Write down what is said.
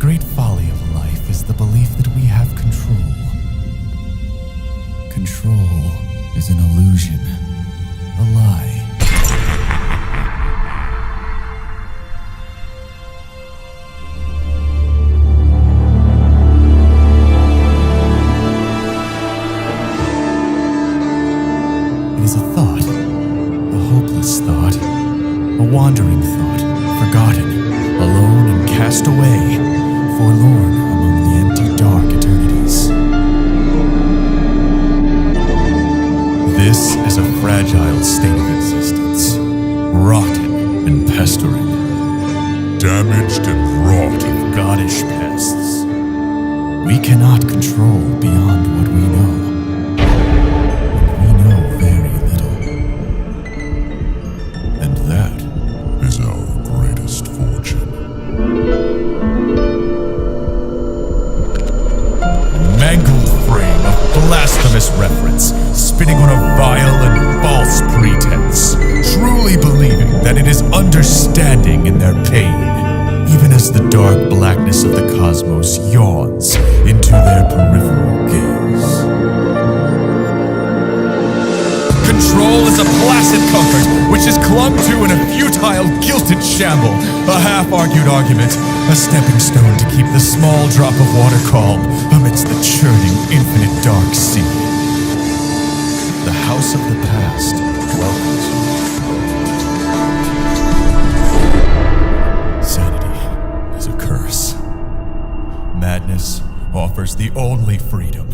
great folly of life is the belief that we have control. Control is an illusion, a lie. It is a thought, a hopeless thought, a wandering thought, forgotten, alone and cast away, forlorn among the empty, dark eternities. This is a fragile state of existence, rotten and pestering, damaged and wrought of goddish pests. We cannot control beyond what we know. And we know very little. And that is our greatest fortune. Mangled frame of blasphemous reference, spitting on a vile and false pretense, truly believing that it is understanding in their pain, even as the dark blackness of the cosmos yawns into their peripheral gaze. Control is a placid comfort which is clung to in a futile, guilted shamble, a half-argued argument, a stepping stone to keep the small drop of water calm amidst the churning, infinite dark sea. The house of the past welcomes you. Sanity is a curse. Madness offers the only freedom.